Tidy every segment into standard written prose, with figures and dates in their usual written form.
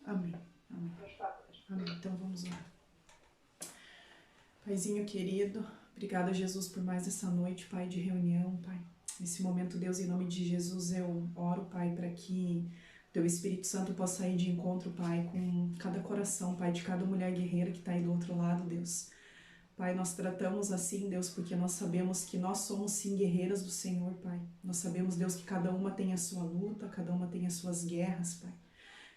Amém. Amém. Amém. Então vamos lá. Paizinho querido, obrigada, Jesus, por mais essa noite, Pai, de reunião, Pai. Nesse momento, Deus, em nome de Jesus, eu oro, Pai, para que Teu Espírito Santo possa ir de encontro, Pai, com cada coração, Pai, de cada mulher guerreira que está aí do outro lado, Deus. Pai, nós tratamos assim, Deus, porque nós sabemos que nós somos sim guerreiras do Senhor, Pai. Nós sabemos, Deus, que cada uma tem a sua luta, cada uma tem as suas guerras, Pai.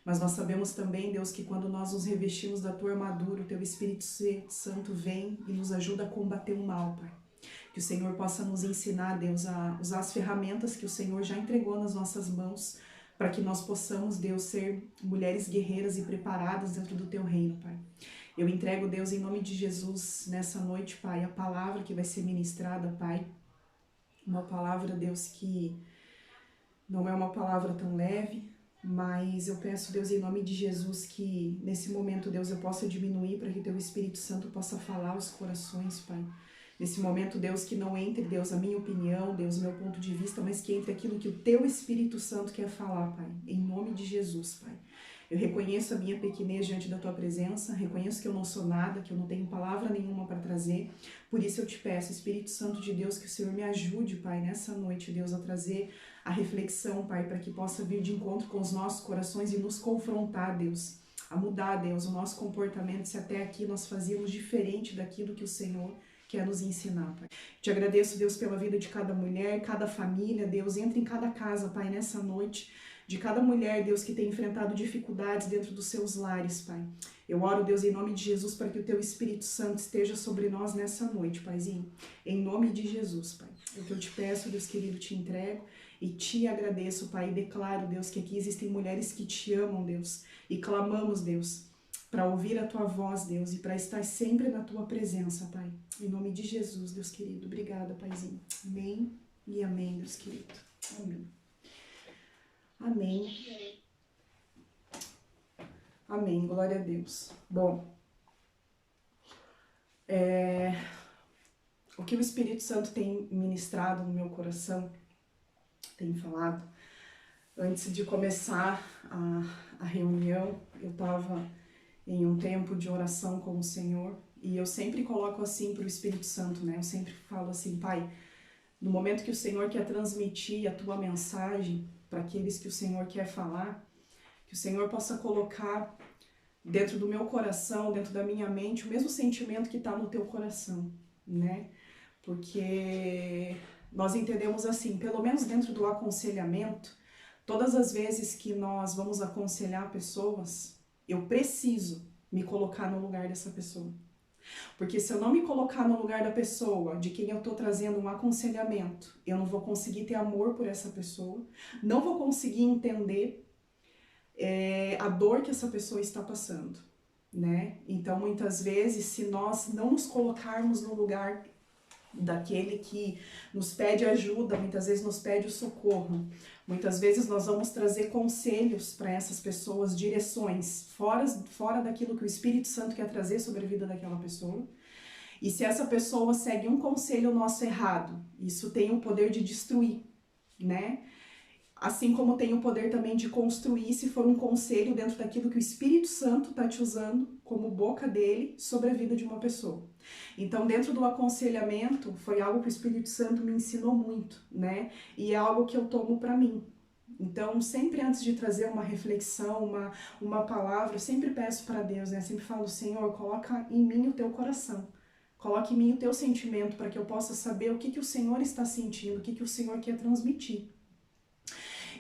Mas nós sabemos também, Deus, que quando nós nos revestimos da Tua armadura, o Teu Espírito Santo vem e nos ajuda a combater o mal, Pai. Que o Senhor possa nos ensinar, Deus, a usar as ferramentas que o Senhor já entregou nas nossas mãos, para que nós possamos, Deus, ser mulheres guerreiras e preparadas dentro do Teu reino, Pai. Eu entrego, Deus, em nome de Jesus, nessa noite, Pai, a palavra que vai ser ministrada, Pai. Uma palavra, Deus, que não é uma palavra tão leve, mas eu peço, Deus, em nome de Jesus, que nesse momento, Deus, eu possa diminuir para que Teu Espírito Santo possa falar aos corações, Pai. Nesse momento, Deus, que não entre, Deus, a minha opinião, Deus, o meu ponto de vista, mas que entre aquilo que o Teu Espírito Santo quer falar, Pai. Em nome de Jesus, Pai. Eu reconheço a minha pequenez diante da Tua presença, reconheço que eu não sou nada, que eu não tenho palavra nenhuma para trazer. Por isso eu te peço, Espírito Santo de Deus, que o Senhor me ajude, Pai, nessa noite, Deus, a trazer a reflexão, Pai, para que possa vir de encontro com os nossos corações e nos confrontar, Deus, a mudar, Deus, o nosso comportamento, se até aqui nós fazíamos diferente daquilo que o Senhor quer nos ensinar, Pai. Te agradeço, Deus, pela vida de cada mulher, cada família, Deus, entra em cada casa, Pai, nessa noite, de cada mulher, Deus, que tem enfrentado dificuldades dentro dos seus lares, Pai. Eu oro, Deus, em nome de Jesus, para que o Teu Espírito Santo esteja sobre nós nessa noite, Paizinho. Em nome de Jesus, Pai. É o que eu te peço, Deus querido, te entrego e te agradeço, Pai. E declaro, Deus, que aqui existem mulheres que te amam, Deus, e clamamos, Deus, para ouvir a Tua voz, Deus, e para estar sempre na Tua presença, Pai. Em nome de Jesus, Deus querido. Obrigada, Paizinho. Amém e amém, Deus querido. Amém. Amém. Amém. Glória a Deus. Bom, o que o Espírito Santo tem ministrado no meu coração, tem falado, antes de começar a reunião, eu estava em um tempo de oração com o Senhor, e eu sempre coloco assim para o Espírito Santo, né? Eu sempre falo assim, Pai, no momento que o Senhor quer transmitir a Tua mensagem para aqueles que o Senhor quer falar, que o Senhor possa colocar dentro do meu coração, dentro da minha mente, o mesmo sentimento que está no Teu coração, né? Porque nós entendemos assim, pelo menos dentro do aconselhamento, todas as vezes que nós vamos aconselhar pessoas, eu preciso me colocar no lugar dessa pessoa. Porque se eu não me colocar no lugar da pessoa de quem eu estou trazendo um aconselhamento, eu não vou conseguir ter amor por essa pessoa, não vou conseguir entender a dor que essa pessoa está passando, né? Então, muitas vezes, se nós não nos colocarmos no lugar daquele que nos pede ajuda, muitas vezes nos pede o socorro, muitas vezes nós vamos trazer conselhos para essas pessoas, direções, fora daquilo que o Espírito Santo quer trazer sobre a vida daquela pessoa. E se essa pessoa segue um conselho nosso errado, isso tem o poder de destruir, né? Assim como tem o poder também de construir, se for um conselho dentro daquilo que o Espírito Santo está te usando como boca dele sobre a vida de uma pessoa. Então, dentro do aconselhamento, foi algo que o Espírito Santo me ensinou muito, né? E é algo que eu tomo para mim. Então, sempre antes de trazer uma reflexão, uma palavra, eu sempre peço para Deus, né? Eu sempre falo, Senhor, coloca em mim o Teu coração. Coloque em mim o Teu sentimento para que eu possa saber o que o Senhor está sentindo, o que o Senhor quer transmitir.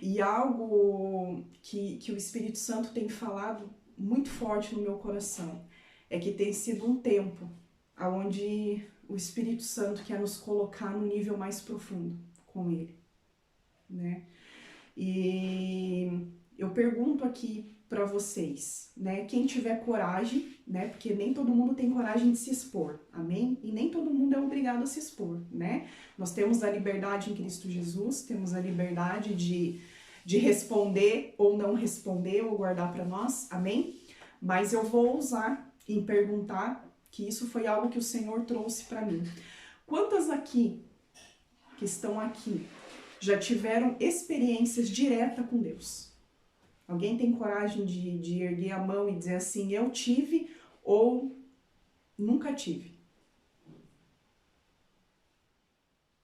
E algo que o Espírito Santo tem falado muito forte no meu coração é que tem sido um tempo onde o Espírito Santo quer nos colocar no nível mais profundo com Ele, né? E eu pergunto aqui para vocês, né? Quem tiver coragem, né? Porque nem todo mundo tem coragem de se expor, amém? E nem todo mundo é obrigado a se expor, né? Nós temos a liberdade em Cristo Jesus, temos a liberdade de responder ou não responder ou guardar para nós, amém? Mas eu vou ousar em perguntar, que isso foi algo que o Senhor trouxe para mim. Quantas aqui, que estão aqui, já tiveram experiências diretas com Deus? Alguém tem coragem de erguer a mão e dizer assim, eu tive ou nunca tive?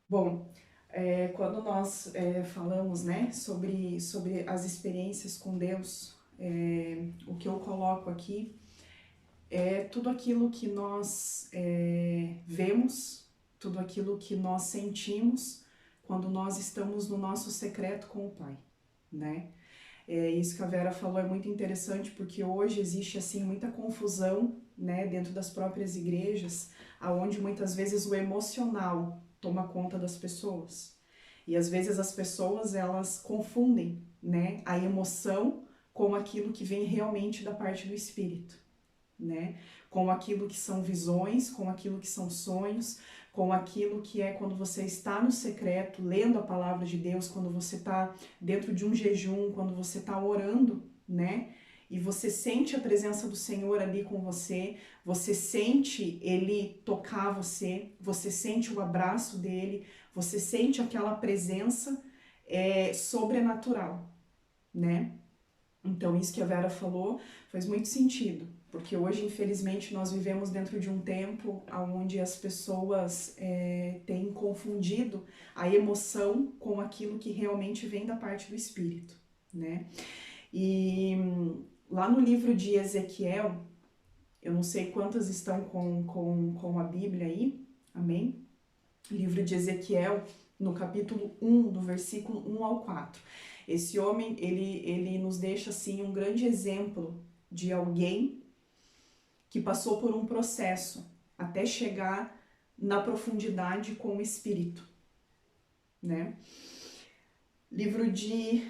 Bom, quando nós falamos, né, sobre as experiências com Deus, o que eu coloco aqui é tudo aquilo que nós vemos, tudo aquilo que nós sentimos quando nós estamos no nosso secreto com o Pai, né? Isso que a Vera falou é muito interessante, porque hoje existe assim muita confusão, né, dentro das próprias igrejas, aonde muitas vezes o emocional toma conta das pessoas. E às vezes as pessoas elas confundem, né, a emoção com aquilo que vem realmente da parte do espírito, né? Com aquilo que são visões, com aquilo que são sonhos, com aquilo que é quando você está no secreto, lendo a palavra de Deus, quando você está dentro de um jejum, quando você está orando, né? E você sente a presença do Senhor ali com você, você sente Ele tocar você, você sente o abraço dele, você sente aquela presença sobrenatural, né? Então, isso que a Vera falou faz muito sentido, porque hoje, infelizmente, nós vivemos dentro de um tempo onde as pessoas têm confundido a emoção com aquilo que realmente vem da parte do Espírito, né? E lá no livro de Ezequiel, eu não sei quantas estão com a Bíblia aí, amém? Livro de Ezequiel, no capítulo 1, do versículo 1 ao 4. Esse homem, ele nos deixa assim um grande exemplo de alguém que passou por um processo até chegar na profundidade com o Espírito, né? Livro de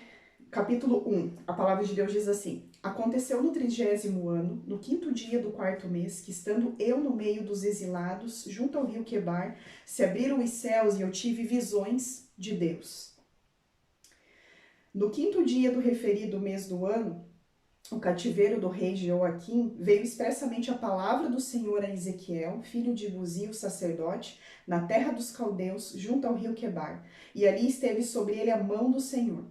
capítulo 1, a palavra de Deus diz assim: Aconteceu no 30º ano, no 5º dia do 4º mês, que estando eu no meio dos exilados, junto ao rio Quebar, se abriram os céus e eu tive visões de Deus. No 5º dia do referido mês do ano, o cativeiro do rei Jeoaquim, veio expressamente a palavra do Senhor a Ezequiel, filho de Buzi, o sacerdote, na terra dos caldeus, junto ao rio Quebar, e ali esteve sobre ele a mão do Senhor.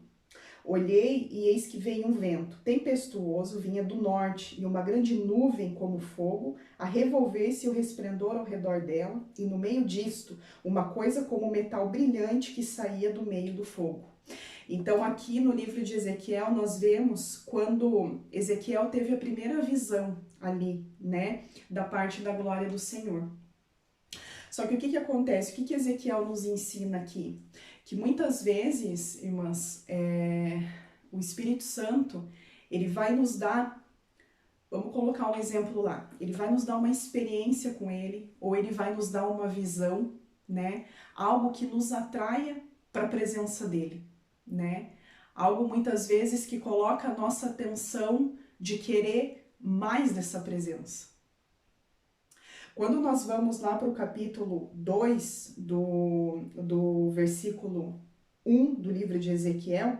Olhei e eis que veio um vento tempestuoso, vinha do norte, e uma grande nuvem como fogo, a revolver-se o resplendor ao redor dela, e no meio disto, uma coisa como metal brilhante que saía do meio do fogo. Então aqui no livro de Ezequiel nós vemos quando Ezequiel teve a primeira visão ali, né, da parte da glória do Senhor. Só que o que acontece? O que Ezequiel nos ensina aqui? Que muitas vezes, irmãs, o Espírito Santo, ele vai nos dar, vamos colocar um exemplo lá, ele vai nos dar uma experiência com ele, ou ele vai nos dar uma visão, né, algo que nos atraia para a presença dele, né, algo muitas vezes que coloca a nossa atenção de querer mais dessa presença. Quando nós vamos lá para o capítulo 2 do versículo 1 do livro de Ezequiel,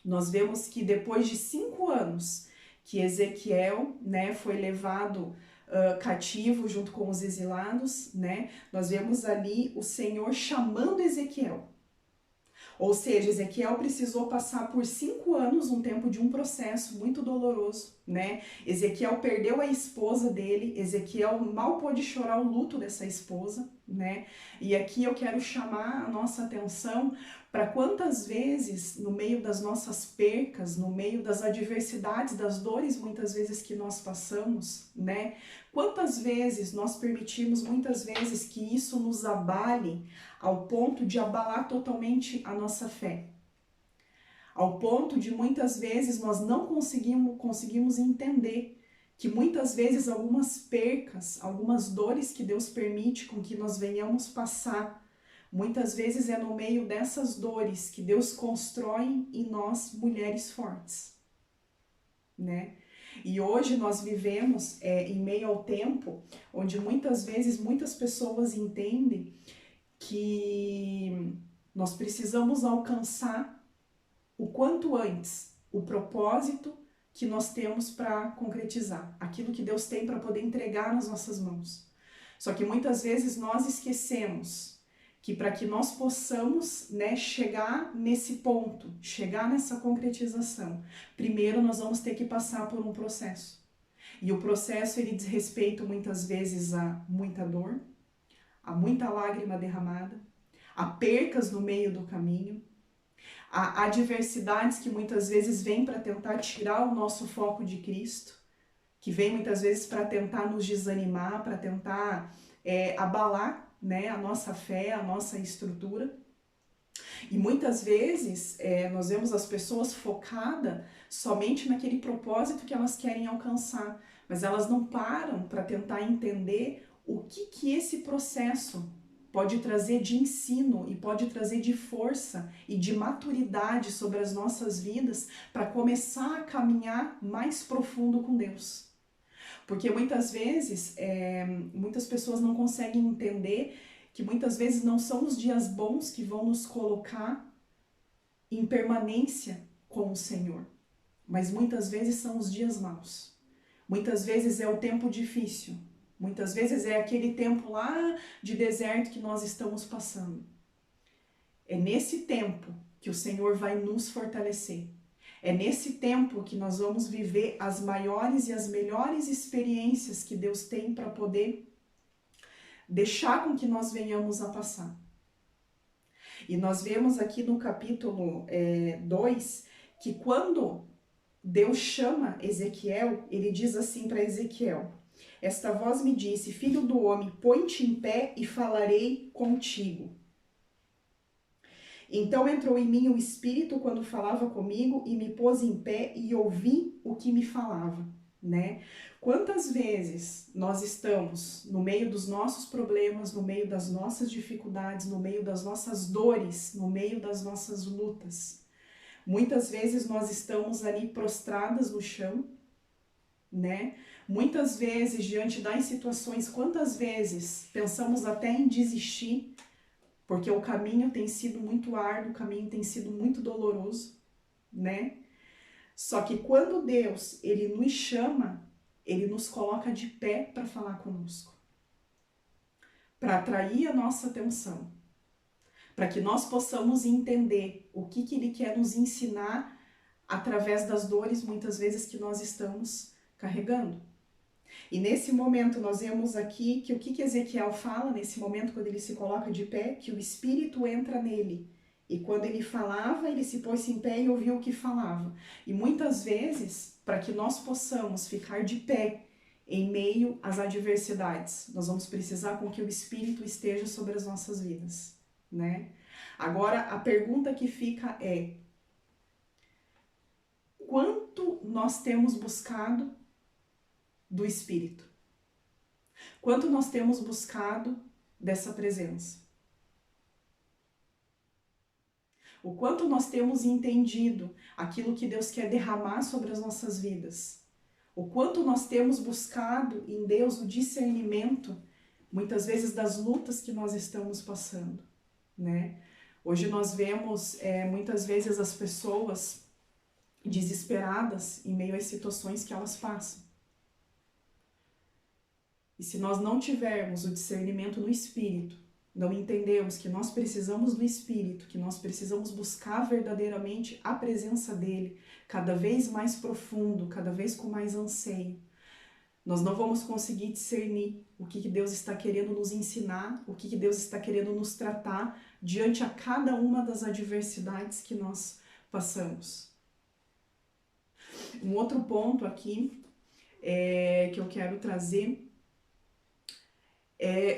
nós vemos que depois de 5 anos que Ezequiel, né, foi levado cativo junto com os exilados, né, nós vemos ali o Senhor chamando Ezequiel. Ou seja, Ezequiel precisou passar por 5 anos, um tempo de um processo muito doloroso, né? Ezequiel perdeu a esposa dele, Ezequiel mal pôde chorar o luto dessa esposa, né? E aqui eu quero chamar a nossa atenção para quantas vezes, no meio das nossas percas, no meio das adversidades, das dores muitas vezes que nós passamos, né? Quantas vezes nós permitimos muitas vezes que isso nos abale ao ponto de abalar totalmente a nossa fé. Ao ponto de muitas vezes nós não conseguimos entender que muitas vezes algumas percas, algumas dores que Deus permite com que nós venhamos passar, muitas vezes é no meio dessas dores que Deus constrói em nós mulheres fortes, né? E hoje nós vivemos em meio ao tempo onde muitas vezes muitas pessoas entendem que nós precisamos alcançar o quanto antes o propósito que nós temos para concretizar, aquilo que Deus tem para poder entregar nas nossas mãos. Só que muitas vezes nós esquecemos que para que nós possamos, né, chegar nesse ponto, chegar nessa concretização, primeiro nós vamos ter que passar por um processo. E o processo, ele diz respeito muitas vezes a muita dor, a muita lágrima derramada, a percas no meio do caminho, a adversidades que muitas vezes vêm para tentar tirar o nosso foco de Cristo, que vem muitas vezes para tentar nos desanimar, para tentar abalar, né, a nossa fé, a nossa estrutura. E muitas vezes nós vemos as pessoas focadas somente naquele propósito que elas querem alcançar, mas elas não param para tentar entender o que esse processo pode trazer de ensino e pode trazer de força e de maturidade sobre as nossas vidas para começar a caminhar mais profundo com Deus. Porque muitas vezes, muitas pessoas não conseguem entender que muitas vezes não são os dias bons que vão nos colocar em permanência com o Senhor, mas muitas vezes são os dias maus. Muitas vezes é o tempo difícil, muitas vezes é aquele tempo lá de deserto que nós estamos passando. É nesse tempo que o Senhor vai nos fortalecer. É nesse tempo que nós vamos viver as maiores e as melhores experiências que Deus tem para poder deixar com que nós venhamos a passar. E nós vemos aqui no capítulo 2 que quando Deus chama Ezequiel, ele diz assim para Ezequiel: esta voz me disse, filho do homem, põe-te em pé e falarei contigo. Então entrou em mim o Espírito quando falava comigo e me pôs em pé e ouvi o que me falava, né? Quantas vezes nós estamos no meio dos nossos problemas, no meio das nossas dificuldades, no meio das nossas dores, no meio das nossas lutas. Muitas vezes nós estamos ali prostradas no chão, né? Muitas vezes diante das situações, quantas vezes pensamos até em desistir, porque o caminho tem sido muito árduo, o caminho tem sido muito doloroso, né? Só que quando Deus, ele nos chama, ele nos coloca de pé para falar conosco, para atrair a nossa atenção, para que nós possamos entender o que ele quer nos ensinar através das dores, muitas vezes, que nós estamos carregando. E nesse momento nós vemos aqui que o que Ezequiel fala, nesse momento quando ele se coloca de pé, que o Espírito entra nele. E quando ele falava, ele se pôs em pé e ouviu o que falava. E muitas vezes, para que nós possamos ficar de pé em meio às adversidades, nós vamos precisar com que o Espírito esteja sobre as nossas vidas, né? Agora, a pergunta que fica é: quanto nós temos buscado do Espírito? Quanto nós temos buscado dessa presença? O quanto nós temos entendido aquilo que Deus quer derramar sobre as nossas vidas? O quanto nós temos buscado em Deus o discernimento, muitas vezes, das lutas que nós estamos passando, né? Hoje nós vemos muitas vezes as pessoas desesperadas em meio às situações que elas passam. E se nós não tivermos o discernimento no Espírito, não entendemos que nós precisamos do Espírito, que nós precisamos buscar verdadeiramente a presença dele, cada vez mais profundo, cada vez com mais anseio, nós não vamos conseguir discernir o que Deus está querendo nos ensinar, o que Deus está querendo nos tratar diante a cada uma das adversidades que nós passamos. Um outro ponto aqui que eu quero trazer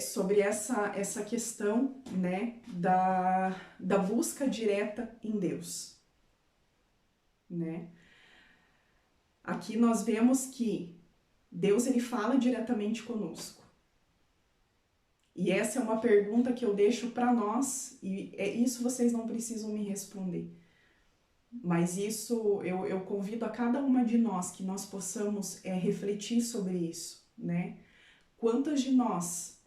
sobre essa questão, né, da busca direta em Deus, né? Aqui nós vemos que Deus, ele fala diretamente conosco. E essa é uma pergunta que eu deixo para nós, e isso vocês não precisam me responder. Mas isso eu convido a cada uma de nós que nós possamos refletir sobre isso, né? Quantas de nós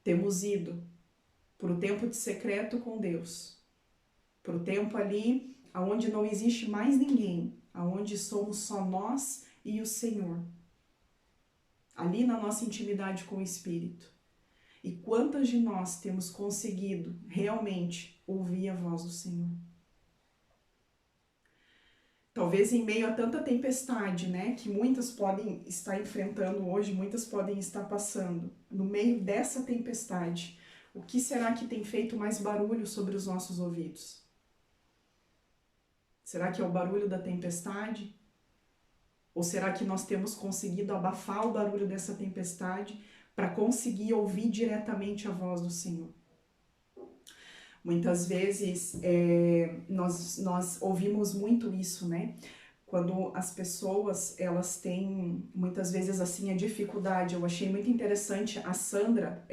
temos ido para o tempo de secreto com Deus, para o tempo ali onde não existe mais ninguém, onde somos só nós e o Senhor, ali na nossa intimidade com o Espírito. E quantas de nós temos conseguido realmente ouvir a voz do Senhor? Talvez em meio a tanta tempestade, né, que muitas podem estar enfrentando hoje, muitas podem estar passando. No meio dessa tempestade, o que será que tem feito mais barulho sobre os nossos ouvidos? Será que é o barulho da tempestade? Ou será que nós temos conseguido abafar o barulho dessa tempestade para conseguir ouvir diretamente a voz do Senhor? Muitas vezes nós ouvimos muito isso, né? Quando as pessoas, elas têm muitas vezes assim a dificuldade. Eu achei muito interessante a Sandra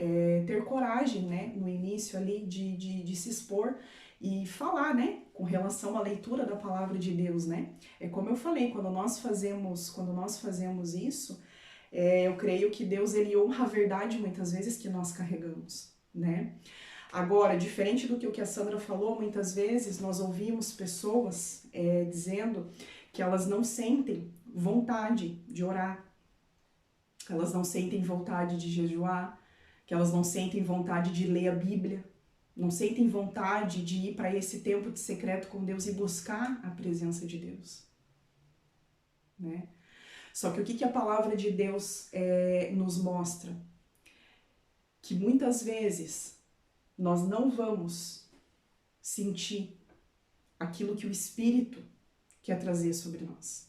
ter coragem, né, no início ali de se expor e falar, né, com relação à leitura da palavra de Deus, né? É como eu falei, quando nós fazemos isso, eu creio que Deus, ele honra a verdade muitas vezes que nós carregamos, né? Agora, diferente do que o que a Sandra falou, muitas vezes nós ouvimos pessoas dizendo que elas não sentem vontade de orar, que elas não sentem vontade de jejuar, que elas não sentem vontade de ler a Bíblia, não sentem vontade de ir para esse tempo de secreto com Deus e buscar a presença de Deus, né? Só que o que a palavra de Deus nos mostra? Que muitas vezes nós não vamos sentir aquilo que o Espírito quer trazer sobre nós.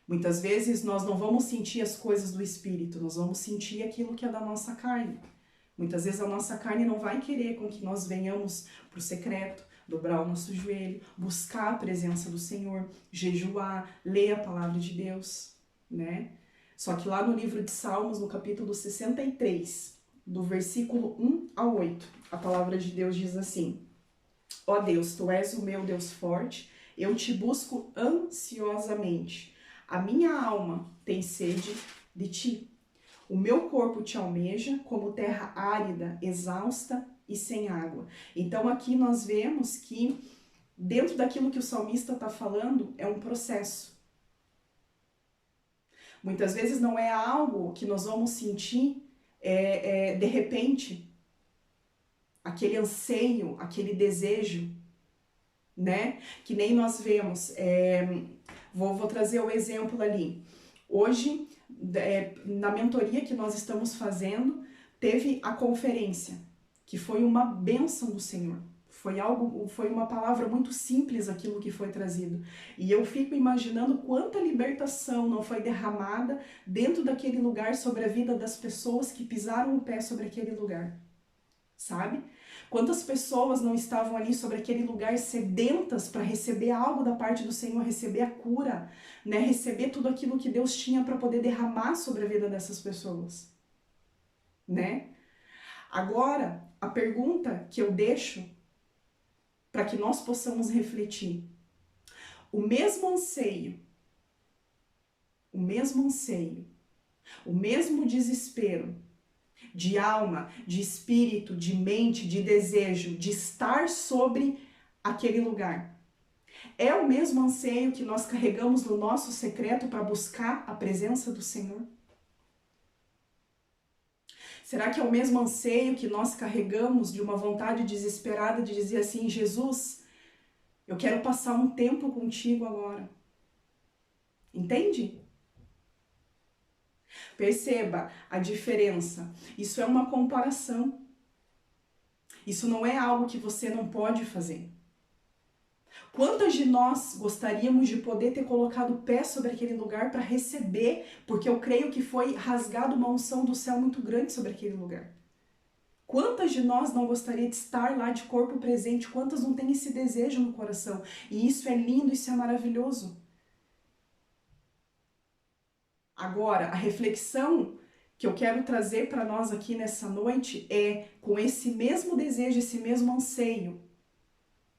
Muitas vezes nós não vamos sentir as coisas do Espírito, nós vamos sentir aquilo que é da nossa carne. Muitas vezes a nossa carne não vai querer com que nós venhamos para o secreto, dobrar o nosso joelho, buscar a presença do Senhor, jejuar, ler a palavra de Deus, né? Só que lá no livro de Salmos, no capítulo 63, do versículo 1 ao 8, a palavra de Deus diz assim: ó Deus, tu és o meu Deus forte, eu te busco ansiosamente. A minha alma tem sede de ti. O meu corpo te almeja como terra árida, exausta e sem água. Então aqui nós vemos que dentro daquilo que o salmista está falando é um processo. Muitas vezes não é algo que nós vamos sentir de repente, aquele anseio, aquele desejo, né? Que nem nós vemos. Vou trazer o exemplo ali. Hoje, na mentoria que nós estamos fazendo, teve a conferência, que foi uma bênção do Senhor. Foi uma palavra muito simples aquilo que foi trazido. E eu fico imaginando quanta libertação não foi derramada dentro daquele lugar sobre a vida das pessoas que pisaram o pé sobre aquele lugar. Sabe? Quantas pessoas não estavam ali sobre aquele lugar sedentas para receber algo da parte do Senhor, receber a cura, né? Receber tudo aquilo que Deus tinha para poder derramar sobre a vida dessas pessoas, né? Agora, a pergunta que eu deixo para que nós possamos refletir: o mesmo anseio, o mesmo desespero de alma, de espírito, de mente, de desejo, de estar sobre aquele lugar, é o mesmo anseio que nós carregamos no nosso secreto para buscar a presença do Senhor? Será que é o mesmo anseio que nós carregamos de uma vontade desesperada de dizer assim: Jesus, eu quero passar um tempo contigo agora? Entende? Perceba a diferença. Isso é uma comparação. Isso não é algo que você não pode fazer. Quantas de nós gostaríamos de poder ter colocado o pé sobre aquele lugar para receber, porque eu creio que foi rasgado uma unção do céu muito grande sobre aquele lugar. Quantas de nós não gostaria de estar lá de corpo presente? Quantas não têm esse desejo no coração? E isso é lindo, isso é maravilhoso. Agora, a reflexão que eu quero trazer para nós aqui nessa noite é, com esse mesmo desejo, esse mesmo anseio,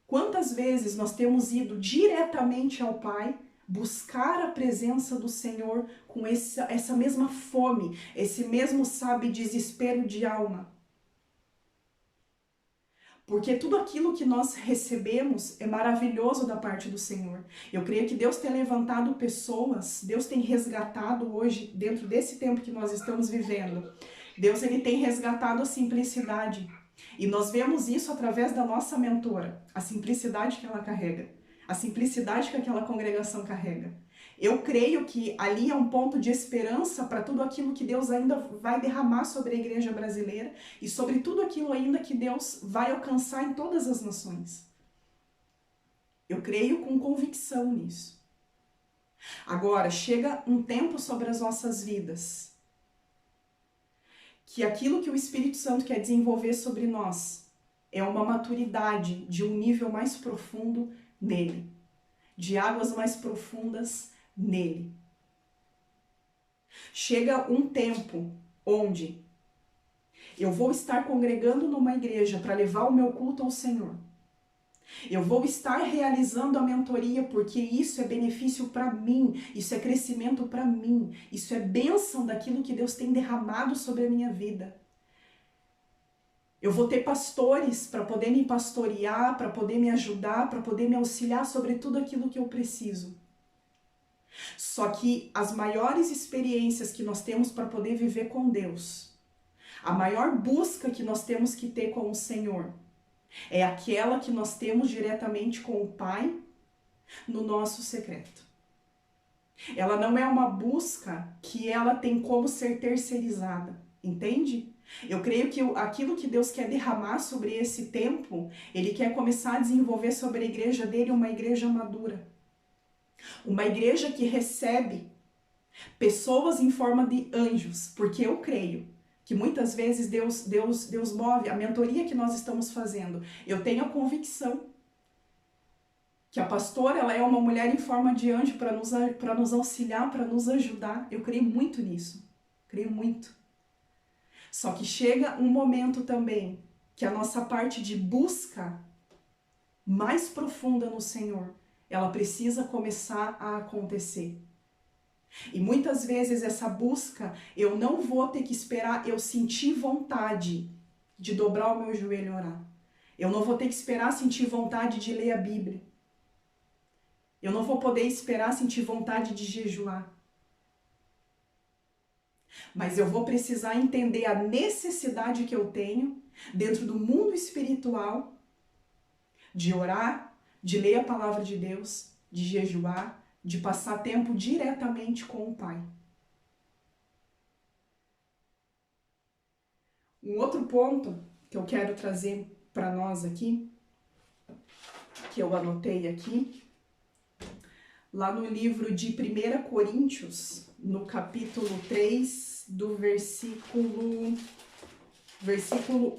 quantas vezes nós temos ido diretamente ao Pai buscar a presença do Senhor com essa mesma fome, esse mesmo, sabe, desespero de alma? Porque tudo aquilo que nós recebemos é maravilhoso da parte do Senhor. Eu creio que Deus tem levantado pessoas, Deus tem resgatado hoje, dentro desse tempo que nós estamos vivendo, Deus, ele tem resgatado a simplicidade. E nós vemos isso através da nossa mentora, a simplicidade que ela carrega, a simplicidade que aquela congregação carrega. Eu creio que ali é um ponto de esperança para tudo aquilo que Deus ainda vai derramar sobre a igreja brasileira e sobre tudo aquilo ainda que Deus vai alcançar em todas as nações. Eu creio com convicção nisso. Agora, chega um tempo sobre as nossas vidas que aquilo que o Espírito Santo quer desenvolver sobre nós é uma maturidade de um nível mais profundo nele, de águas mais profundas nele. Chega um tempo onde eu vou estar congregando numa igreja para levar o meu culto ao Senhor. Eu vou estar realizando a mentoria porque isso é benefício para mim, isso é crescimento para mim, isso é bênção daquilo que Deus tem derramado sobre a minha vida. Eu vou ter pastores para poder me pastorear, para poder me ajudar, para poder me auxiliar sobre tudo aquilo que eu preciso. Só que as maiores experiências que nós temos para poder viver com Deus, a maior busca que nós temos que ter com o Senhor, é aquela que nós temos diretamente com o Pai no nosso secreto. Ela não é uma busca que ela tem como ser terceirizada, entende? Eu creio que aquilo que Deus quer derramar sobre esse tempo, Ele quer começar a desenvolver sobre a igreja dele uma igreja madura. Uma igreja que recebe pessoas em forma de anjos, porque eu creio que muitas vezes Deus move a mentoria que nós estamos fazendo. Eu tenho a convicção que a pastora ela é uma mulher em forma de anjo para nos auxiliar, para nos ajudar. Eu creio muito nisso, creio muito. Só que chega um momento também que a nossa parte de busca mais profunda no Senhor, ela precisa começar a acontecer. E muitas vezes essa busca, eu não vou ter que esperar eu sentir vontade de dobrar o meu joelho e orar. Eu não vou ter que esperar sentir vontade de ler a Bíblia. Eu não vou poder esperar sentir vontade de jejuar. Mas eu vou precisar entender a necessidade que eu tenho dentro do mundo espiritual de orar, de ler a palavra de Deus, de jejuar, de passar tempo diretamente com o Pai. Um outro ponto que eu quero trazer para nós aqui, que eu anotei aqui, lá no livro de 1 Coríntios, no capítulo 3, do versículo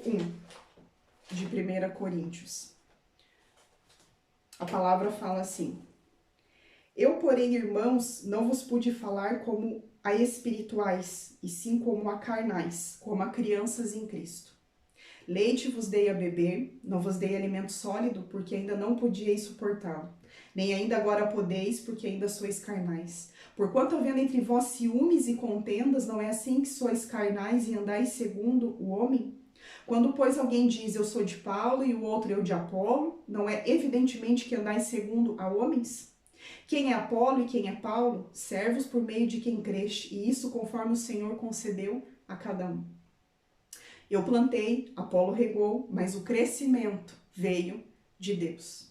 1 de 1 Coríntios. A palavra fala assim: Eu, porém, irmãos, não vos pude falar como a espirituais, e sim como a carnais, como a crianças em Cristo. Leite vos dei a beber, não vos dei alimento sólido, porque ainda não podíeis suportá-lo. Nem ainda agora podeis, porque ainda sois carnais. Porquanto havendo entre vós ciúmes e contendas, não é assim que sois carnais e andais segundo o homem? Quando, pois, alguém diz, eu sou de Paulo, e o outro eu de Apolo, não é evidentemente que andais segundo a homens? Quem é Apolo e quem é Paulo? Servos por meio de quem creste, e isso conforme o Senhor concedeu a cada um. Eu plantei, Apolo regou, mas o crescimento veio de Deus.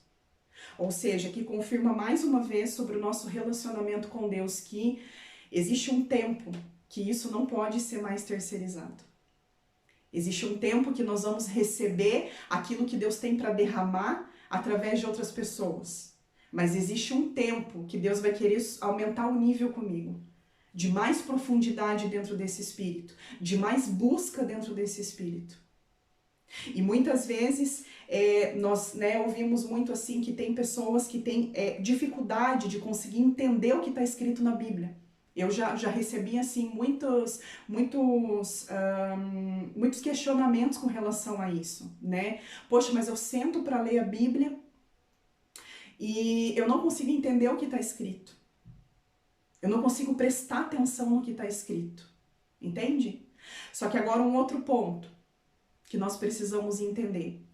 Ou seja, que confirma mais uma vez sobre o nosso relacionamento com Deus que existe um tempo que isso não pode ser mais terceirizado. Existe um tempo que nós vamos receber aquilo que Deus tem para derramar através de outras pessoas. Mas existe um tempo que Deus vai querer aumentar o nível comigo, de mais profundidade dentro desse espírito, de mais busca dentro desse espírito. E muitas vezes nós ouvimos muito assim que tem pessoas que têm dificuldade de conseguir entender o que está escrito na Bíblia. Eu já recebi assim muitos questionamentos com relação a isso, né? Poxa, mas eu sento para ler a Bíblia e eu não consigo entender o que está escrito. Eu não consigo prestar atenção no que está escrito. Entende? Só que agora um outro ponto que nós precisamos entender.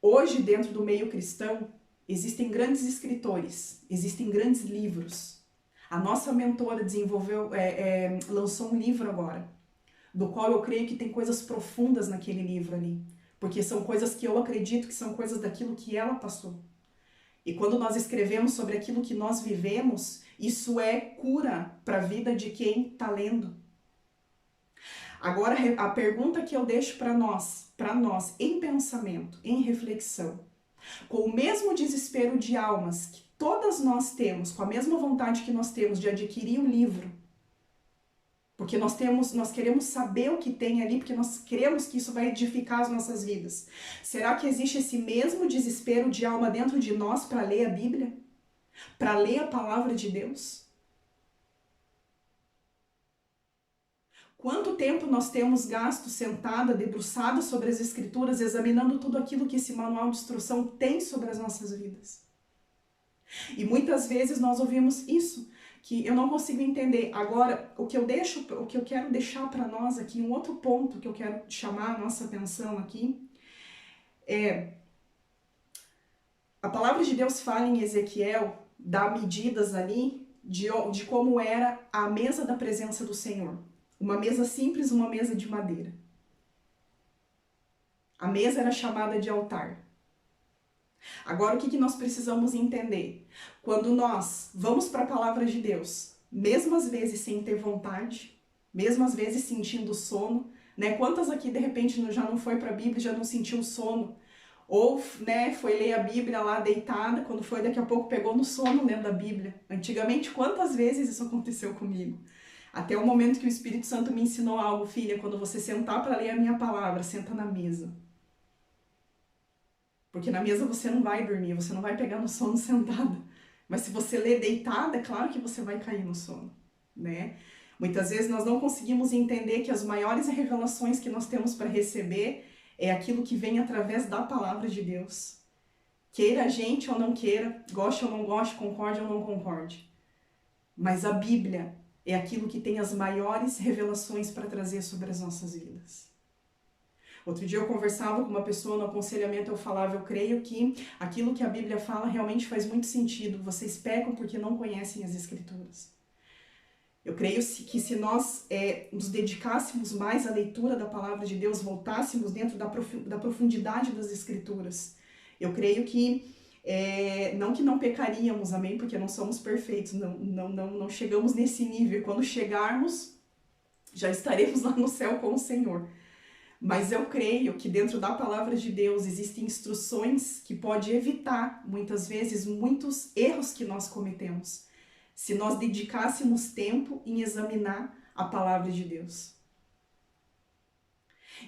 Hoje, dentro do meio cristão, existem grandes escritores, existem grandes livros. A nossa mentora lançou um livro agora, do qual eu creio que tem coisas profundas naquele livro ali, porque são coisas que eu acredito que são coisas daquilo que ela passou. E quando nós escrevemos sobre aquilo que nós vivemos, isso é cura para a vida de quem está lendo. Agora, a pergunta que eu deixo para nós, em pensamento, em reflexão, com o mesmo desespero de almas que todas nós temos, com a mesma vontade que nós temos de adquirir o livro, porque nós queremos saber o que tem ali, porque nós queremos que isso vai edificar as nossas vidas. Será que existe esse mesmo desespero de alma dentro de nós para ler a Bíblia? Para ler a palavra de Deus? Quanto tempo nós temos gasto sentada, debruçada sobre as Escrituras, examinando tudo aquilo que esse manual de instrução tem sobre as nossas vidas? E muitas vezes nós ouvimos isso, que eu não consigo entender. Agora, o que eu quero deixar para nós aqui, um outro ponto que eu quero chamar a nossa atenção aqui, é a palavra de Deus fala em Ezequiel, dá medidas ali de como era a mesa da presença do Senhor. Uma mesa simples, uma mesa de madeira. A mesa era chamada de altar. Agora, o que nós precisamos entender? Quando nós vamos para a palavra de Deus, mesmo às vezes sem ter vontade, mesmo às vezes sentindo sono, né? Quantas aqui, de repente, já não foi para a Bíblia, já não sentiu sono? Ou, né, foi ler a Bíblia lá deitada, quando foi, daqui a pouco pegou no sono lendo a Bíblia. Antigamente, quantas vezes isso aconteceu comigo? Até o momento que o Espírito Santo me ensinou algo, filha, quando você sentar para ler a minha palavra, senta na mesa. Porque na mesa você não vai dormir, você não vai pegar no sono sentada. Mas se você ler deitada, é claro que você vai cair no sono, né? Muitas vezes nós não conseguimos entender que as maiores revelações que nós temos para receber é aquilo que vem através da palavra de Deus. Queira a gente ou não queira, goste ou não goste, concorde ou não concorde. Mas a Bíblia é aquilo que tem as maiores revelações para trazer sobre as nossas vidas. Outro dia eu conversava com uma pessoa no aconselhamento, eu falava, eu creio que aquilo que a Bíblia fala realmente faz muito sentido. Vocês pecam porque não conhecem as Escrituras. Eu creio que se nós nos dedicássemos mais à leitura da palavra de Deus, voltássemos dentro da profundidade das Escrituras, eu creio que não que não pecaríamos, amém? Porque não somos perfeitos, não chegamos nesse nível. Quando chegarmos, já estaremos lá no céu com o Senhor. Mas eu creio que dentro da palavra de Deus existem instruções que podem evitar, muitas vezes, muitos erros que nós cometemos, se nós dedicássemos tempo em examinar a palavra de Deus.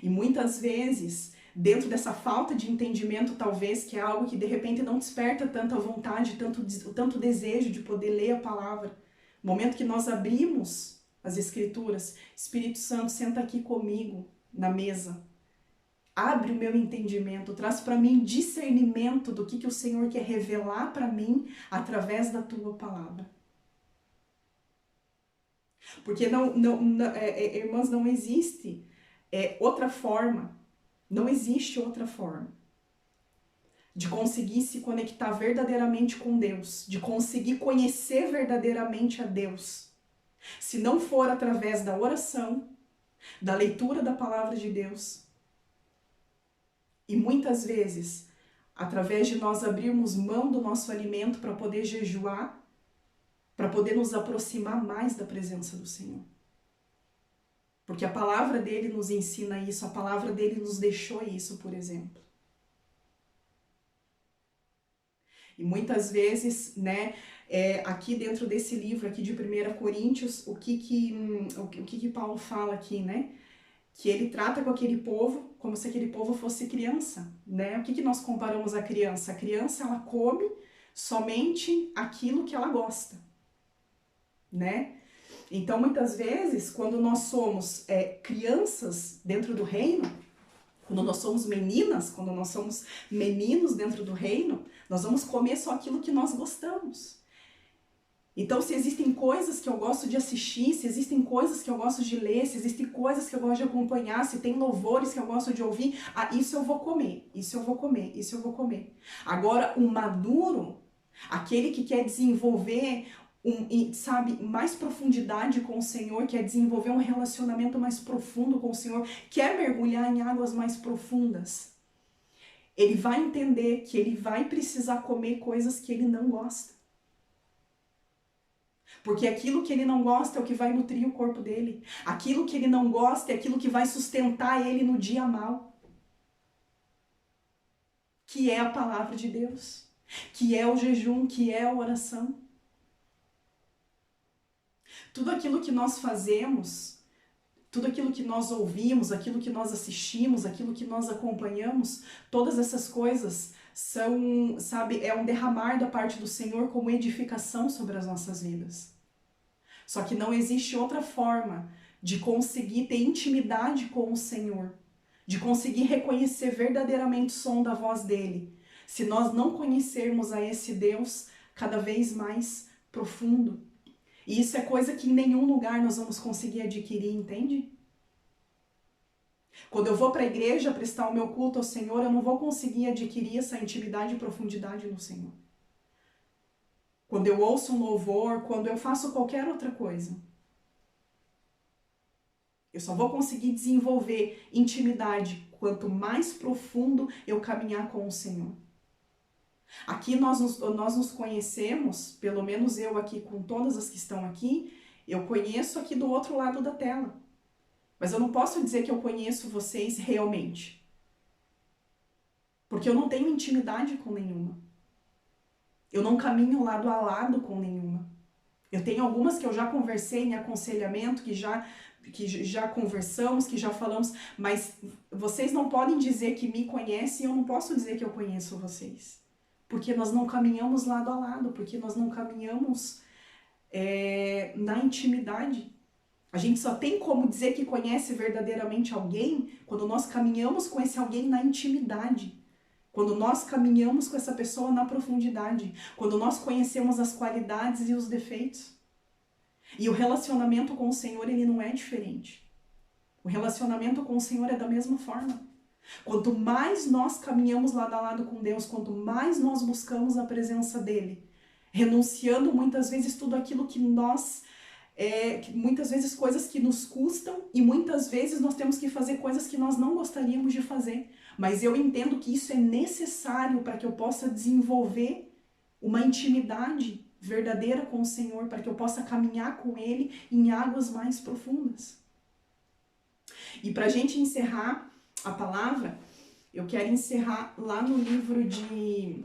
E muitas vezes, dentro dessa falta de entendimento, talvez, que é algo que de repente não desperta tanta vontade, tanto desejo de poder ler a palavra, no momento que nós abrimos as Escrituras, Espírito Santo, senta aqui comigo na mesa, abre o meu entendimento, traz para mim discernimento do que o Senhor quer revelar para mim através da tua palavra. Porque irmãs, não existe outra forma, não existe outra forma de conseguir se conectar verdadeiramente com Deus, de conseguir conhecer verdadeiramente a Deus, se não for através da oração, da leitura da palavra de Deus. E muitas vezes, através de nós abrirmos mão do nosso alimento para poder jejuar, para poder nos aproximar mais da presença do Senhor. Porque a palavra dele nos ensina isso, a palavra dele nos deixou isso, por exemplo. E muitas vezes, né, aqui dentro desse livro aqui de 1 Coríntios, o que Paulo fala aqui, né? Que ele trata com aquele povo como se aquele povo fosse criança, né? O que nós comparamos a criança? A criança, ela come somente aquilo que ela gosta, né? Então, muitas vezes, quando nós somos crianças dentro do reino, quando nós somos meninas, quando nós somos meninos dentro do reino, nós vamos comer só aquilo que nós gostamos. Então, se existem coisas que eu gosto de assistir, se existem coisas que eu gosto de ler, se existem coisas que eu gosto de acompanhar, se tem louvores que eu gosto de ouvir, isso eu vou comer, isso eu vou comer, isso eu vou comer. Agora, o maduro, aquele que quer desenvolver sabe, mais profundidade com o Senhor, quer desenvolver um relacionamento mais profundo com o Senhor, quer mergulhar em águas mais profundas, ele vai entender que ele vai precisar comer coisas que ele não gosta. Porque aquilo que ele não gosta é o que vai nutrir o corpo dele. Aquilo que ele não gosta é aquilo que vai sustentar ele no dia mau. Que é a palavra de Deus. Que é o jejum, que é a oração. Tudo aquilo que nós fazemos, tudo aquilo que nós ouvimos, aquilo que nós assistimos, aquilo que nós acompanhamos, todas essas coisas são, sabe, é um derramar da parte do Senhor como edificação sobre as nossas vidas. Só que não existe outra forma de conseguir ter intimidade com o Senhor, de conseguir reconhecer verdadeiramente o som da voz dele, se nós não conhecermos a esse Deus cada vez mais profundo. E isso é coisa que em nenhum lugar nós vamos conseguir adquirir, entende? Quando eu vou para a igreja prestar o meu culto ao Senhor, eu não vou conseguir adquirir essa intimidade e profundidade no Senhor. Quando eu ouço um louvor, quando eu faço qualquer outra coisa, eu só vou conseguir desenvolver intimidade quanto mais profundo eu caminhar com o Senhor. Aqui nós nos conhecemos, pelo menos eu aqui com todas as que estão aqui, eu conheço aqui do outro lado da tela. Mas eu não posso dizer que eu conheço vocês realmente. Porque eu não tenho intimidade com nenhuma. Eu não caminho lado a lado com nenhuma. Eu tenho algumas que eu já conversei em aconselhamento, que já conversamos, que já falamos, mas vocês não podem dizer que me conhecem e eu não posso dizer que eu conheço vocês. Porque nós não caminhamos lado a lado, porque nós não caminhamos na intimidade. A gente só tem como dizer que conhece verdadeiramente alguém quando nós caminhamos com esse alguém na intimidade. Quando nós caminhamos com essa pessoa na profundidade. Quando nós conhecemos as qualidades e os defeitos. E o relacionamento com o Senhor, ele não é diferente. O relacionamento com o Senhor é da mesma forma. Quanto mais nós caminhamos lado a lado com Deus, quanto mais nós buscamos a presença dele, renunciando muitas vezes tudo aquilo que nós, muitas vezes coisas que nos custam e muitas vezes nós temos que fazer coisas que nós não gostaríamos de fazer. Mas eu entendo que isso é necessário para que eu possa desenvolver uma intimidade verdadeira com o Senhor, para que eu possa caminhar com ele em águas mais profundas. E para a gente encerrar a palavra, eu quero encerrar lá no livro de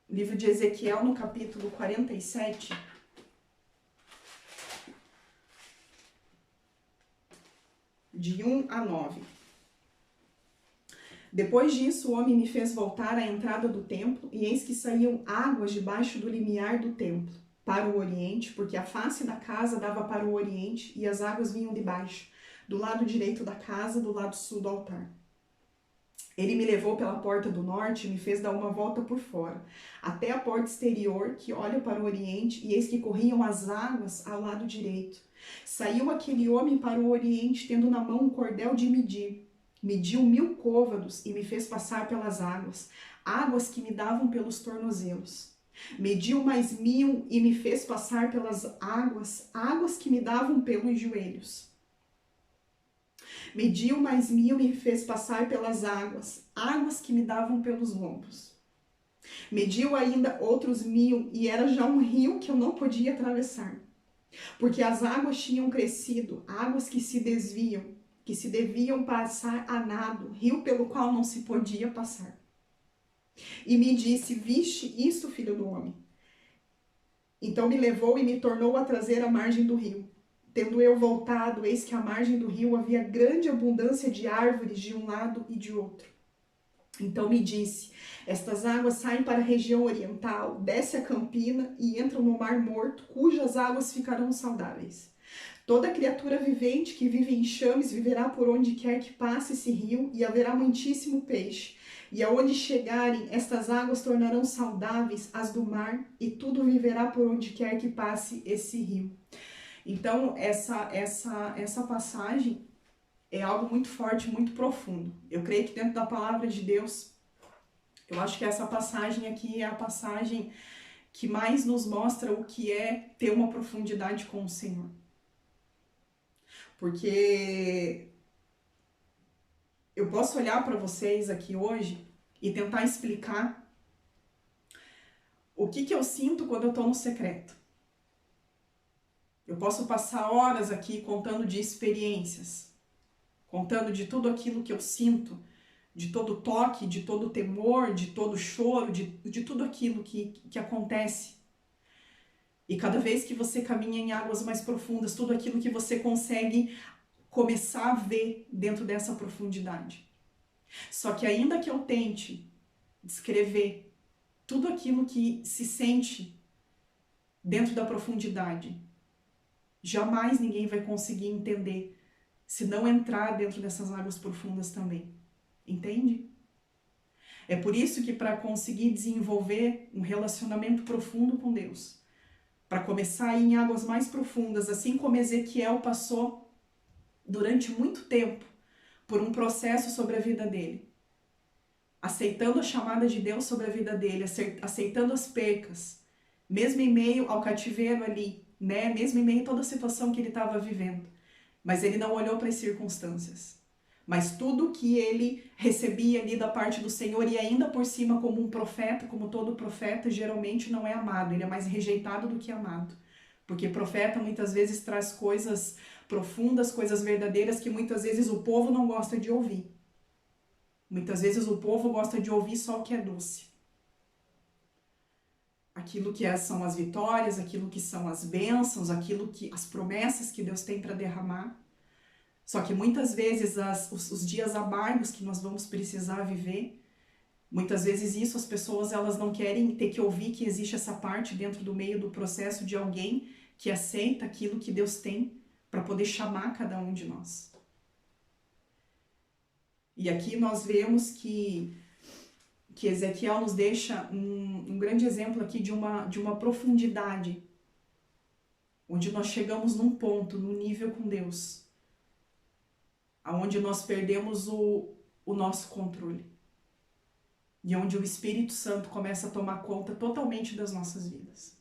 Ezequiel, no capítulo 47, de 1 a 9. Depois disso, o homem me fez voltar à entrada do templo, e eis que saíam águas debaixo do limiar do templo, para o oriente, porque a face da casa dava para o oriente, e as águas vinham de baixo, do lado direito da casa, do lado sul do altar. Ele me levou pela porta do norte e me fez dar uma volta por fora, até a porta exterior, que olha para o oriente, e eis que corriam as águas ao lado direito. Saiu aquele homem para o oriente, tendo na mão um cordel de medir. Mediu 1000 côvados e me fez passar pelas águas, águas que me davam pelos tornozelos. Mediu mais 1000 e me fez passar pelas águas, águas que me davam pelos joelhos. Mediu mais 1000 e me fez passar pelas águas, águas que me davam pelos lombos. Mediu ainda outros 1000 e era já um rio que eu não podia atravessar, porque as águas tinham crescido, águas que se desviam, que se deviam passar a nado, rio pelo qual não se podia passar. E me disse, viste isso, filho do homem? Então me levou e me tornou a trazer à margem do rio. Tendo eu voltado, eis que à margem do rio havia grande abundância de árvores de um lado e de outro. Então me disse, estas águas saem para a região oriental, desce a campina e entram no mar morto, cujas águas ficarão saudáveis. Toda criatura vivente que vive em chames viverá por onde quer que passe esse rio, e haverá muitíssimo peixe. E aonde chegarem, estas águas tornarão saudáveis as do mar, e tudo viverá por onde quer que passe esse rio. Então, essa passagem é algo muito forte, muito profundo. Eu creio que dentro da palavra de Deus, eu acho que essa passagem aqui é a passagem que mais nos mostra o que é ter uma profundidade com o Senhor. Porque eu posso olhar para vocês aqui hoje e tentar explicar o que eu sinto quando eu estou no secreto. Eu posso passar horas aqui contando de experiências, contando de tudo aquilo que eu sinto, de todo toque, de todo temor, de todo choro, de tudo aquilo que acontece. E cada vez que você caminha em águas mais profundas, tudo aquilo que você consegue começar a ver dentro dessa profundidade. Só que ainda que eu tente descrever tudo aquilo que se sente dentro da profundidade, jamais ninguém vai conseguir entender se não entrar dentro dessas águas profundas também. Entende? É por isso que para conseguir desenvolver um relacionamento profundo com Deus, para começar a ir em águas mais profundas, assim como Ezequiel passou durante muito tempo por um processo sobre a vida dele, aceitando a chamada de Deus sobre a vida dele, aceitando as percas, mesmo em meio ao cativeiro ali, né? Mesmo em meio a toda a situação que ele estava vivendo. Mas ele não olhou para as circunstâncias. Mas tudo que ele recebia ali da parte do Senhor, e ainda por cima como um profeta, como todo profeta, geralmente não é amado, ele é mais rejeitado do que amado. Porque profeta muitas vezes traz coisas profundas, coisas verdadeiras que muitas vezes o povo não gosta de ouvir. Muitas vezes o povo gosta de ouvir só o que é doce. Aquilo que são as vitórias, aquilo que são as bênçãos, as promessas que Deus tem para derramar. Só que muitas vezes os dias amargos que nós vamos precisar viver, muitas vezes isso as pessoas elas não querem ter que ouvir que existe essa parte dentro do meio do processo de alguém que aceita aquilo que Deus tem para poder chamar cada um de nós. E aqui nós vemos que Ezequiel nos deixa um grande exemplo aqui de uma profundidade, onde nós chegamos num ponto, num nível com Deus, onde nós perdemos o nosso controle. E onde o Espírito Santo começa a tomar conta totalmente das nossas vidas.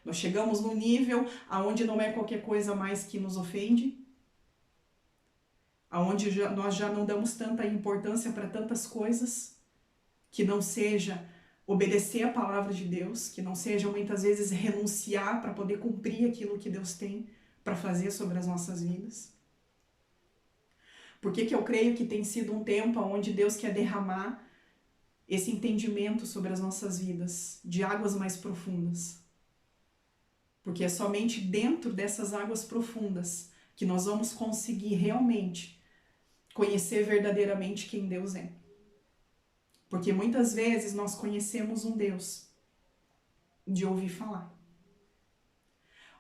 Nós chegamos num nível onde não é qualquer coisa mais que nos ofende, onde nós já não damos tanta importância para tantas coisas, que não seja obedecer a palavra de Deus, que não seja muitas vezes renunciar para poder cumprir aquilo que Deus tem para fazer sobre as nossas vidas. Por que eu creio que tem sido um tempo onde Deus quer derramar esse entendimento sobre as nossas vidas, de águas mais profundas? Porque é somente dentro dessas águas profundas que nós vamos conseguir realmente conhecer verdadeiramente quem Deus é. Porque muitas vezes nós conhecemos um Deus de ouvir falar.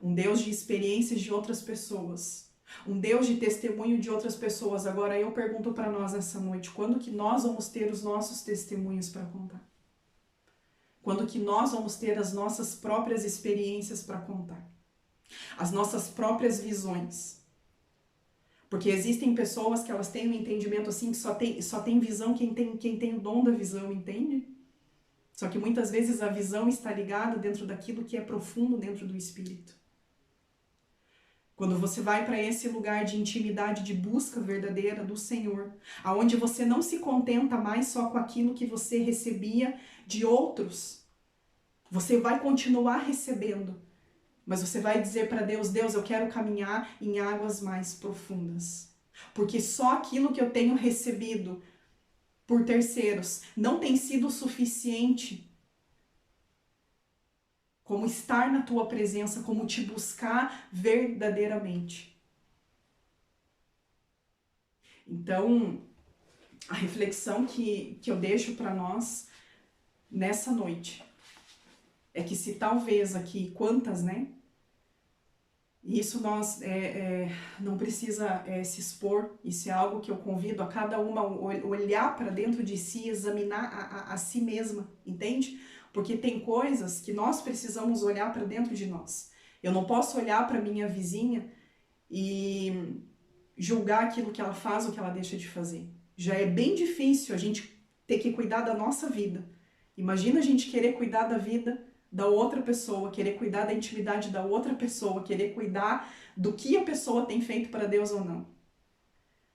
Um Deus de experiências de outras pessoas. Um Deus de testemunho de outras pessoas. Agora eu pergunto para nós nessa noite, quando que nós vamos ter os nossos testemunhos para contar? Quando que nós vamos ter as nossas próprias experiências para contar? As nossas próprias visões? Porque existem pessoas que elas têm um entendimento assim, que só tem visão quem tem o dom da visão, entende? Só que muitas vezes a visão está ligada dentro daquilo que é profundo dentro do espírito. Quando você vai para esse lugar de intimidade, de busca verdadeira do Senhor, aonde você não se contenta mais só com aquilo que você recebia de outros, você vai continuar recebendo, mas você vai dizer para Deus, Deus, eu quero caminhar em águas mais profundas, porque só aquilo que eu tenho recebido por terceiros não tem sido suficiente como estar na tua presença, como te buscar verdadeiramente. Então, a reflexão que eu deixo para nós nessa noite é que se talvez aqui, quantas, né? Isso nós não precisa se expor, isso é algo que eu convido a cada uma olhar para dentro de si, examinar a si mesma, entende? Porque tem coisas que nós precisamos olhar para dentro de nós. Eu não posso olhar para minha vizinha e julgar aquilo que ela faz ou que ela deixa de fazer. Já é bem difícil a gente ter que cuidar da nossa vida. Imagina a gente querer cuidar da vida da outra pessoa, querer cuidar da intimidade da outra pessoa, querer cuidar do que a pessoa tem feito para Deus ou não.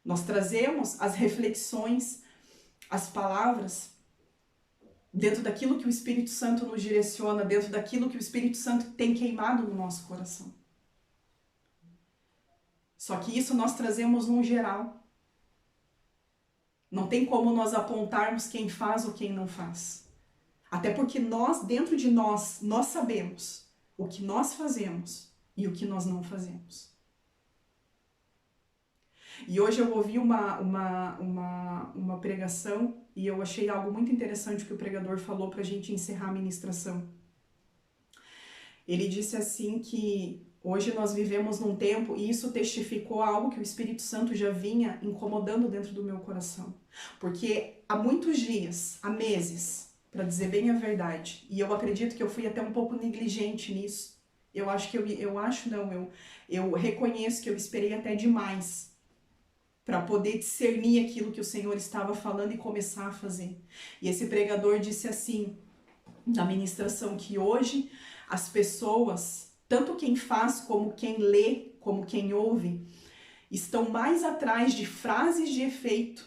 Nós trazemos as reflexões, as palavras, dentro daquilo que o Espírito Santo nos direciona, dentro daquilo que o Espírito Santo tem queimado no nosso coração. Só que isso nós trazemos no geral. Não tem como nós apontarmos quem faz ou quem não faz. Até porque nós, dentro de nós, nós sabemos o que nós fazemos e o que nós não fazemos. E hoje eu ouvi uma pregação e eu achei algo muito interessante que o pregador falou para a gente encerrar a ministração. Ele disse assim que hoje nós vivemos num tempo, e isso testificou algo que o Espírito Santo já vinha incomodando dentro do meu coração. Porque há muitos dias, há meses, para dizer bem a verdade, e eu acredito que eu fui até um pouco negligente nisso. Eu reconheço que eu esperei até demais para poder discernir aquilo que o Senhor estava falando e começar a fazer. E esse pregador disse assim, na ministração, que hoje as pessoas, tanto quem faz como quem lê, como quem ouve, estão mais atrás de frases de efeito,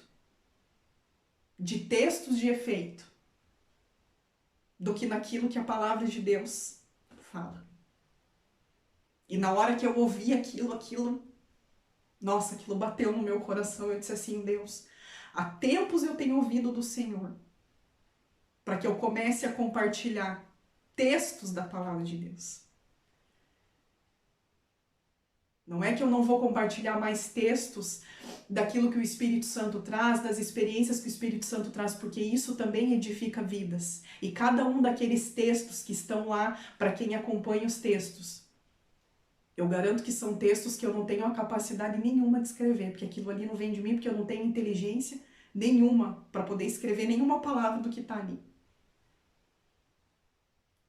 de textos de efeito, do que naquilo que a palavra de Deus fala. E na hora que eu ouvi aquilo, nossa, aquilo bateu no meu coração. Eu disse assim, Deus, há tempos eu tenho ouvido do Senhor para que eu comece a compartilhar textos da palavra de Deus. Não é que eu não vou compartilhar mais textos daquilo que o Espírito Santo traz, das experiências que o Espírito Santo traz, porque isso também edifica vidas. E cada um daqueles textos que estão lá, para quem acompanha os textos, eu garanto que são textos que eu não tenho a capacidade nenhuma de escrever, porque aquilo ali não vem de mim, porque eu não tenho inteligência nenhuma para poder escrever nenhuma palavra do que está ali.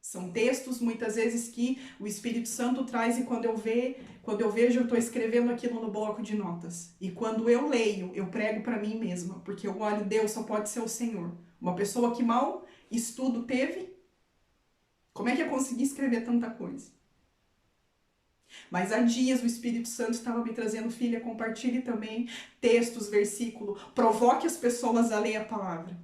São textos, muitas vezes, que o Espírito Santo traz e quando eu vejo, eu estou escrevendo aquilo no bloco de notas. E quando eu leio, eu prego para mim mesma, porque eu olho, Deus só pode ser o Senhor. Uma pessoa que mal estudo teve, como é que eu consegui escrever tanta coisa? Mas há dias o Espírito Santo estava me trazendo, filha, compartilhe também textos, versículos, provoque as pessoas a ler a palavra.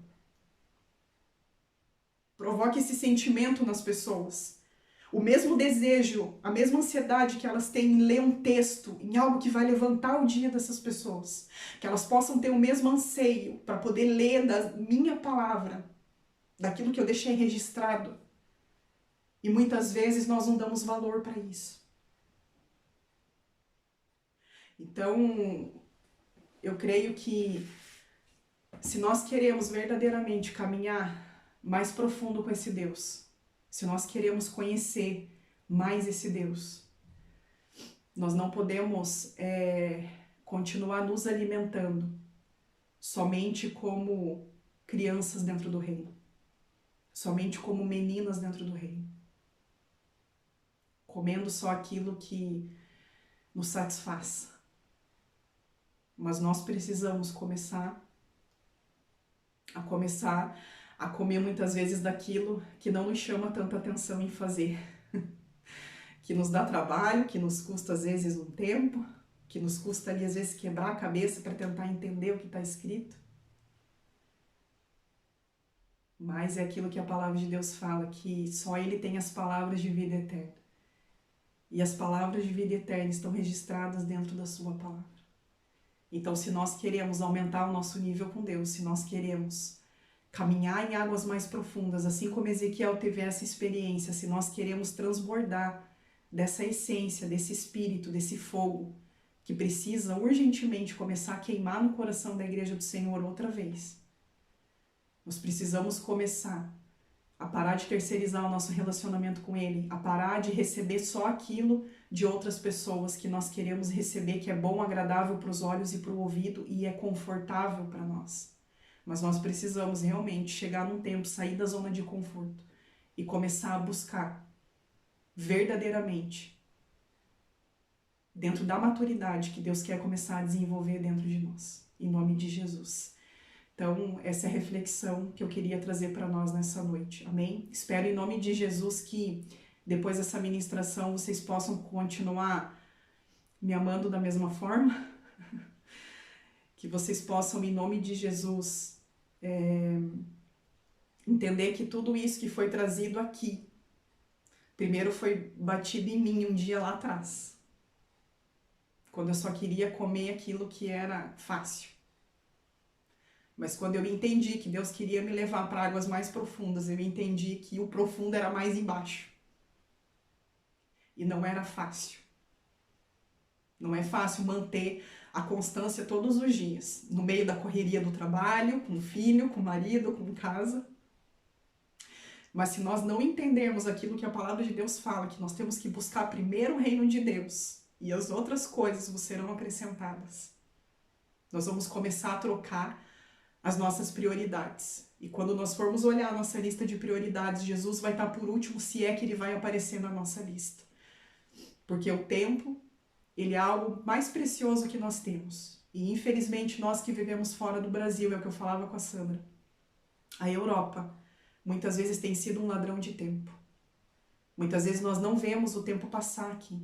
Provoque esse sentimento nas pessoas. O mesmo desejo, a mesma ansiedade que elas têm em ler um texto, em algo que vai levantar o dia dessas pessoas. Que elas possam ter o mesmo anseio para poder ler da minha palavra, daquilo que eu deixei registrado. E muitas vezes nós não damos valor para isso. Então, eu creio que se nós queremos verdadeiramente caminhar mais profundo com esse Deus, se nós queremos conhecer mais esse Deus, nós não podemos continuar nos alimentando somente como crianças dentro do reino, somente como meninas dentro do reino, comendo só aquilo que nos satisfaz. Mas nós precisamos começar a comer muitas vezes daquilo que não nos chama tanta atenção em fazer, que nos dá trabalho, que nos custa às vezes um tempo, que nos custa ali às vezes quebrar a cabeça para tentar entender o que está escrito. Mas é aquilo que a palavra de Deus fala, que só Ele tem as palavras de vida eterna. E as palavras de vida eterna estão registradas dentro da sua palavra. Então, se nós queremos aumentar o nosso nível com Deus, se nós queremos caminhar em águas mais profundas, assim como Ezequiel teve essa experiência, se nós queremos transbordar dessa essência, desse espírito, desse fogo, que precisa urgentemente começar a queimar no coração da Igreja do Senhor outra vez, nós precisamos começar a parar de terceirizar o nosso relacionamento com Ele, a parar de receber só aquilo de outras pessoas que nós queremos receber, que é bom, agradável para os olhos e para o ouvido e é confortável para nós. Mas nós precisamos realmente chegar num tempo, sair da zona de conforto e começar a buscar verdadeiramente, dentro da maturidade que Deus quer começar a desenvolver dentro de nós. Em nome de Jesus. Então, essa é a reflexão que eu queria trazer para nós nessa noite, amém? Espero em nome de Jesus que depois dessa ministração vocês possam continuar me amando da mesma forma, que vocês possam, em nome de Jesus, entender que tudo isso que foi trazido aqui, primeiro foi batido em mim um dia lá atrás, quando eu só queria comer aquilo que era fácil. Mas quando eu entendi que Deus queria me levar para águas mais profundas, eu entendi que o profundo era mais embaixo. E não era fácil. Não é fácil manter a constância todos os dias, no meio da correria do trabalho, com o filho, com o marido, com casa. Mas se nós não entendermos aquilo que a palavra de Deus fala, que nós temos que buscar primeiro o reino de Deus e as outras coisas vos serão acrescentadas, nós vamos começar a trocar as nossas prioridades. E quando nós formos olhar a nossa lista de prioridades, Jesus vai estar por último, se é que ele vai aparecer na nossa lista. Porque o tempo, ele é algo mais precioso que nós temos. E infelizmente nós que vivemos fora do Brasil, é o que eu falava com a Sandra, a Europa muitas vezes tem sido um ladrão de tempo. Muitas vezes nós não vemos o tempo passar aqui.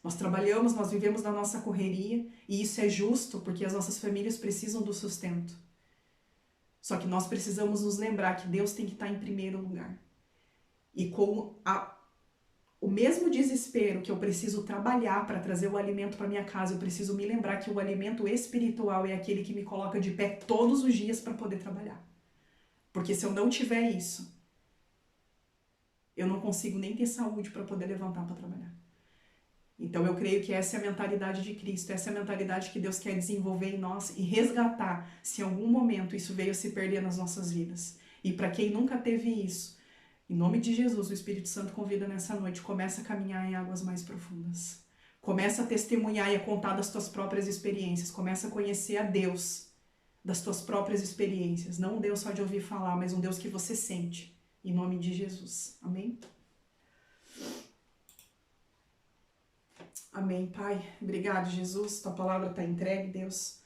Nós trabalhamos, nós vivemos na nossa correria, e isso é justo porque as nossas famílias precisam do sustento. Só que nós precisamos nos lembrar que Deus tem que estar em primeiro lugar. E com o mesmo desespero que eu preciso trabalhar para trazer o alimento para minha casa, eu preciso me lembrar que o alimento espiritual é aquele que me coloca de pé todos os dias para poder trabalhar. Porque se eu não tiver isso, eu não consigo nem ter saúde para poder levantar para trabalhar. Então eu creio que essa é a mentalidade de Cristo, essa é a mentalidade que Deus quer desenvolver em nós e resgatar, se em algum momento isso veio a se perder nas nossas vidas. E para quem nunca teve isso, em nome de Jesus, o Espírito Santo convida nessa noite, começa a caminhar em águas mais profundas. Começa a testemunhar e a contar das tuas próprias experiências, começa a conhecer a Deus das tuas próprias experiências, não um Deus só de ouvir falar, mas um Deus que você sente, em nome de Jesus. Amém? Amém, Pai. Obrigado, Jesus. Tua palavra está entregue, Deus.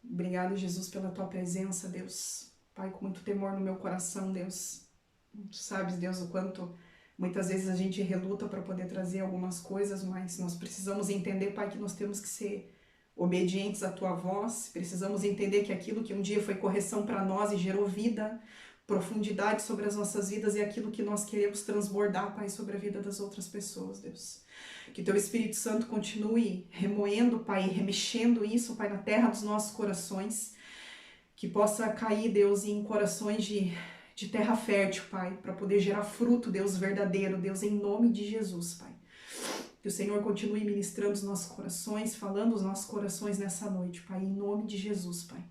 Obrigado, Jesus, pela tua presença, Deus. Pai, com muito temor no meu coração, Deus. Tu sabes, Deus, o quanto muitas vezes a gente reluta para poder trazer algumas coisas, mas nós precisamos entender, Pai, que nós temos que ser obedientes à tua voz. Precisamos entender que aquilo que um dia foi correção para nós e gerou vida, profundidade sobre as nossas vidas, é aquilo que nós queremos transbordar, Pai, sobre a vida das outras pessoas, Deus. Que teu Espírito Santo continue remoendo, Pai, remexendo isso, Pai, na terra dos nossos corações. Que possa cair, Deus, em corações de terra fértil, Pai, para poder gerar fruto, Deus verdadeiro, Deus, em nome de Jesus, Pai. Que o Senhor continue ministrando os nossos corações, falando os nossos corações nessa noite, Pai, em nome de Jesus, Pai.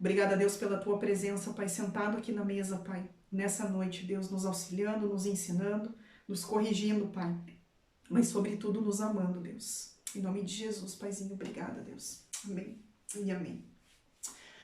Obrigada, Deus, pela tua presença, Pai, sentado aqui na mesa, Pai, nessa noite, Deus, nos auxiliando, nos ensinando, nos corrigindo, Pai, mas sobretudo nos amando, Deus. Em nome de Jesus, Paizinho, obrigada, Deus. Amém e amém.